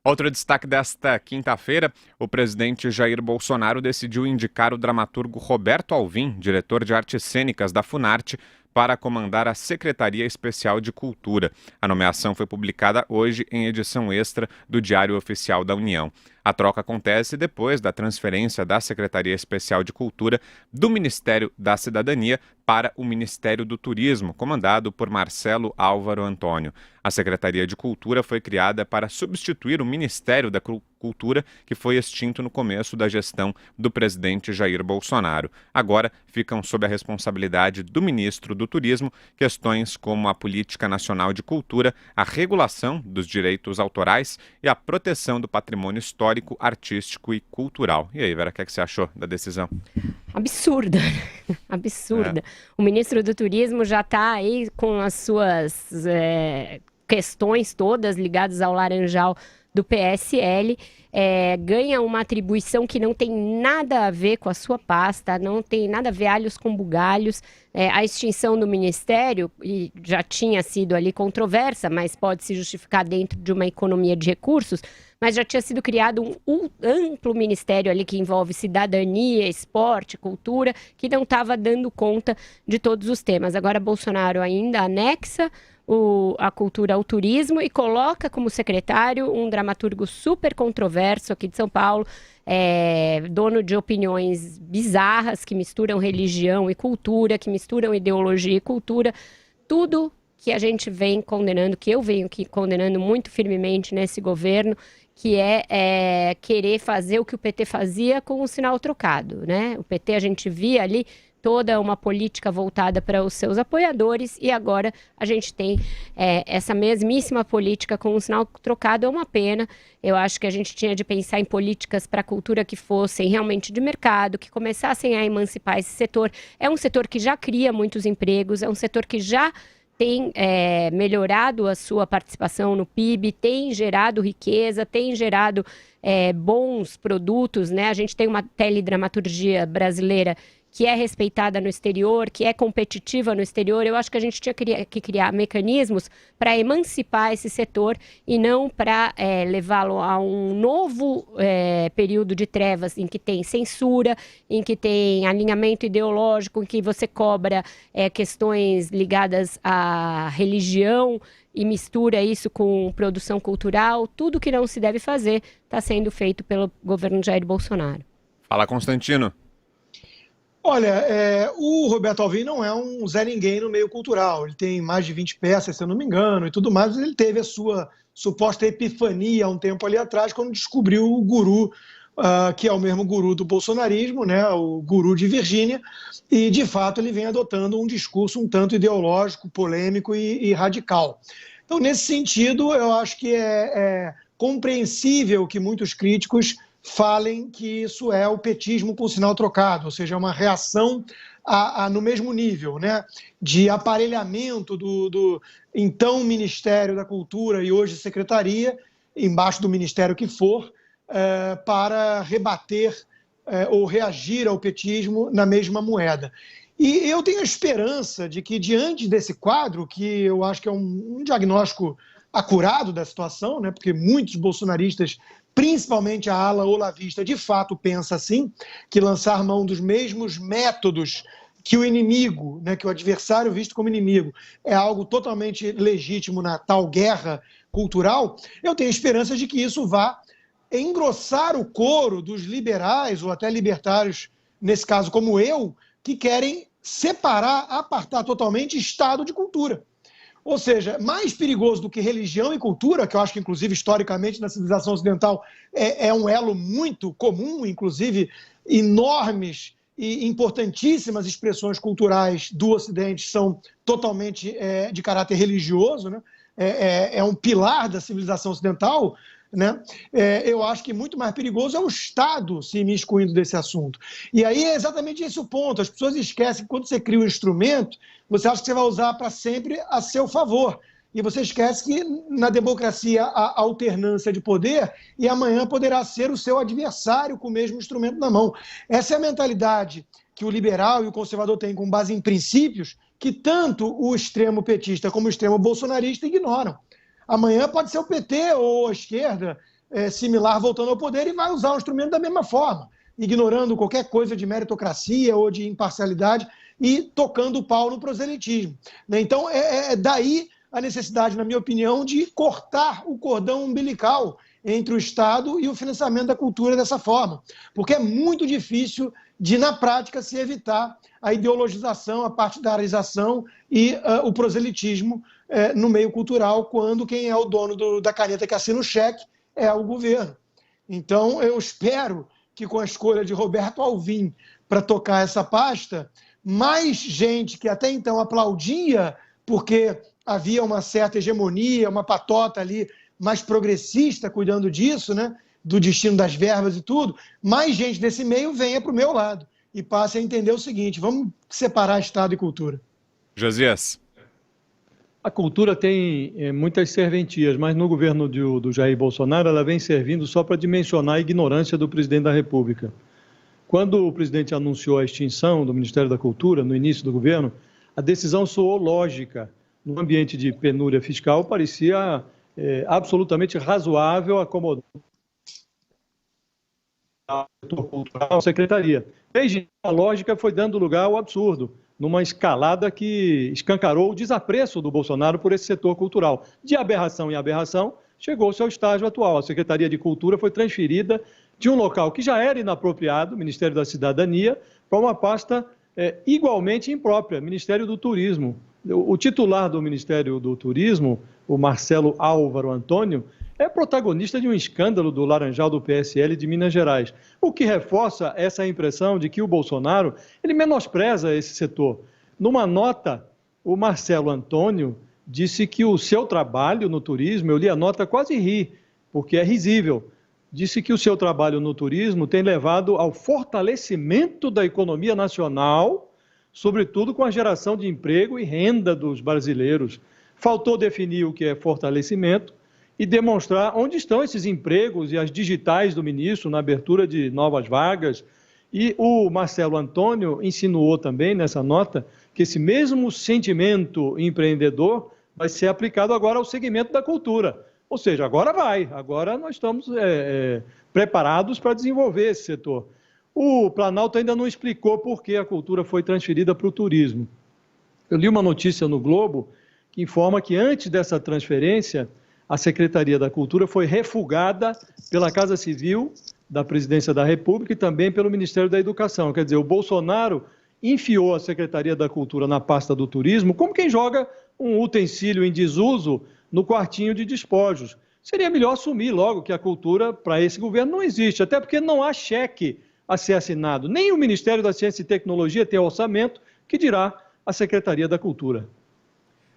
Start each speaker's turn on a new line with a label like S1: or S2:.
S1: Outro destaque desta quinta-feira, o presidente Jair Bolsonaro decidiu indicar o dramaturgo Roberto Alvim, diretor de artes cênicas da Funarte, para comandar a Secretaria Especial de Cultura. A nomeação foi publicada hoje em edição extra do Diário Oficial da União. A troca acontece depois da transferência da Secretaria Especial de Cultura do Ministério da Cidadania para o Ministério do Turismo, comandado por Marcelo Álvaro Antônio. A Secretaria de Cultura foi criada para substituir o Ministério da Cultura, que foi extinto no começo da gestão do presidente Jair Bolsonaro. Agora ficam sob a responsabilidade do ministro do Turismo questões como a Política Nacional de Cultura, a regulação dos direitos autorais e a proteção do patrimônio histórico, artístico e cultural. E aí, Vera, o que você achou da decisão?
S2: Absurda, absurda. O ministro do Turismo já está aí com as suas questões todas ligadas ao Laranjal do PSL, ganha uma atribuição que não tem nada a ver com a sua pasta, não tem nada a ver alhos com bugalhos. A extinção do ministério, e já tinha sido ali controversa, mas pode se justificar dentro de uma economia de recursos, mas já tinha sido criado um amplo ministério ali que envolve cidadania, esporte, cultura, que não estava dando conta de todos os temas. Agora Bolsonaro ainda anexa a cultura ao turismo e coloca como secretário um dramaturgo super controverso aqui de São Paulo, dono de opiniões bizarras que misturam religião e cultura, que misturam ideologia e cultura, tudo que a gente vem condenando, que eu venho condenando muito firmemente nesse governo, que é querer fazer o que o PT fazia com o sinal trocado, né? O PT a gente via ali toda uma política voltada para os seus apoiadores e agora a gente tem essa mesmíssima política com o sinal trocado. É uma pena. Eu acho que a gente tinha de pensar em políticas para a cultura que fossem realmente de mercado, que começassem a emancipar esse setor. É um setor que já cria muitos empregos, é um setor que já tem melhorado a sua participação no PIB, tem gerado riqueza, tem gerado bons produtos, né? A gente tem uma teledramaturgia brasileira que é respeitada no exterior, que é competitiva no exterior. Eu acho que a gente tinha que criar mecanismos para emancipar esse setor e não para levá-lo a um novo período de trevas em que tem censura, em que tem alinhamento ideológico, em que você cobra questões ligadas à religião e mistura isso com produção cultural. Tudo que não se deve fazer está sendo feito pelo governo Jair Bolsonaro.
S1: Fala, Constantino.
S3: Olha, o Roberto Alvim não é um Zé Ninguém no meio cultural. Ele tem mais de 20 peças, se eu não me engano, e tudo mais. Ele teve a sua suposta epifania há um tempo ali atrás, quando descobriu o guru, que é o mesmo guru do bolsonarismo, né, o guru de Virgínia, e, de fato, ele vem adotando um discurso um tanto ideológico, polêmico e radical. Então, nesse sentido, eu acho que é compreensível que muitos críticos falem que isso é o petismo com sinal trocado, ou seja, uma reação no mesmo nível, né, de aparelhamento do então Ministério da Cultura e hoje Secretaria, embaixo do ministério que for, para rebater ou reagir ao petismo na mesma moeda. E eu tenho a esperança de que, diante desse quadro, que eu acho que é um diagnóstico acurado da situação, né, porque muitos bolsonaristas, principalmente a ala olavista, de fato pensa assim, que lançar mão dos mesmos métodos que o inimigo, né, que o adversário visto como inimigo, é algo totalmente legítimo na tal guerra cultural. Eu tenho esperança de que isso vá engrossar o coro dos liberais, ou até libertários, nesse caso como eu, que querem separar, apartar totalmente Estado de cultura. Ou seja, mais perigoso do que religião e cultura, que eu acho que, inclusive, historicamente, na civilização ocidental, é um elo muito comum, inclusive, enormes e importantíssimas expressões culturais do Ocidente são totalmente de caráter religioso, né? É um pilar da civilização ocidental, né? Eu acho que muito mais perigoso é o Estado se imiscuindo desse assunto. E aí é exatamente esse o ponto. As pessoas esquecem que quando você cria um instrumento, você acha que você vai usar para sempre a seu favor. E você esquece que na democracia há alternância de poder e amanhã poderá ser o seu adversário com o mesmo instrumento na mão. Essa é a mentalidade que o liberal e o conservador têm com base em princípios que tanto o extremo petista como o extremo bolsonarista ignoram. Amanhã pode ser o PT ou a esquerda similar voltando ao poder e vai usar o instrumento da mesma forma, ignorando qualquer coisa de meritocracia ou de imparcialidade e tocando o pau no proselitismo. Então, daí a necessidade, na minha opinião, de cortar o cordão umbilical entre o Estado e o financiamento da cultura dessa forma, porque é muito difícil de, na prática, se evitar a ideologização, a partidarização e o proselitismo no meio cultural, quando quem é o dono da caneta que assina o cheque é o governo. Então, eu espero que com a escolha de Roberto Alvim para tocar essa pasta, mais gente que até então aplaudia, porque havia uma certa hegemonia, uma patota ali mais progressista cuidando disso, né, do destino das verbas e tudo, mais gente desse meio venha para o meu lado e passe a entender o seguinte: vamos separar Estado e cultura.
S1: Josias.
S4: A cultura tem muitas serventias, mas no governo do Jair Bolsonaro ela vem servindo só para dimensionar a ignorância do presidente da República. Quando o presidente anunciou a extinção do Ministério da Cultura, no início do governo, a decisão soou lógica. No ambiente de penúria fiscal, parecia absolutamente razoável acomodar o setor cultural à secretaria. Desde a lógica foi dando lugar ao absurdo, numa escalada que escancarou o desapreço do Bolsonaro por esse setor cultural. De aberração em aberração, chegou-se ao estágio atual. A Secretaria de Cultura foi transferida de um local que já era inapropriado, Ministério da Cidadania, para uma pasta igualmente imprópria, Ministério do Turismo. O titular do Ministério do Turismo, o Marcelo Álvaro Antônio, é protagonista de um escândalo do Laranjal do PSL de Minas Gerais, o que reforça essa impressão de que o Bolsonaro ele menospreza esse setor. Numa nota, o Marcelo Antônio disse que o seu trabalho no turismo, eu li a nota, quase ri, porque é risível, disse que o seu trabalho no turismo tem levado ao fortalecimento da economia nacional, sobretudo com a geração de emprego e renda dos brasileiros. Faltou definir o que é fortalecimento e demonstrar onde estão esses empregos e as digitais do ministro na abertura de novas vagas. E o Marcelo Antônio insinuou também nessa nota que esse mesmo sentimento empreendedor vai ser aplicado agora ao segmento da cultura. Ou seja, agora nós estamos preparados para desenvolver esse setor. O Planalto ainda não explicou por que a cultura foi transferida para o turismo. Eu li uma notícia no Globo que informa que antes dessa transferência, a Secretaria da Cultura foi refugada pela Casa Civil da Presidência da República e também pelo Ministério da Educação. Quer dizer, o Bolsonaro enfiou a Secretaria da Cultura na pasta do turismo como quem joga um utensílio em desuso no quartinho de despojos. Seria melhor assumir logo que a cultura para esse governo não existe, até porque não há cheque a ser assinado. Nem o Ministério da Ciência e Tecnologia tem orçamento, que dirá a Secretaria da Cultura.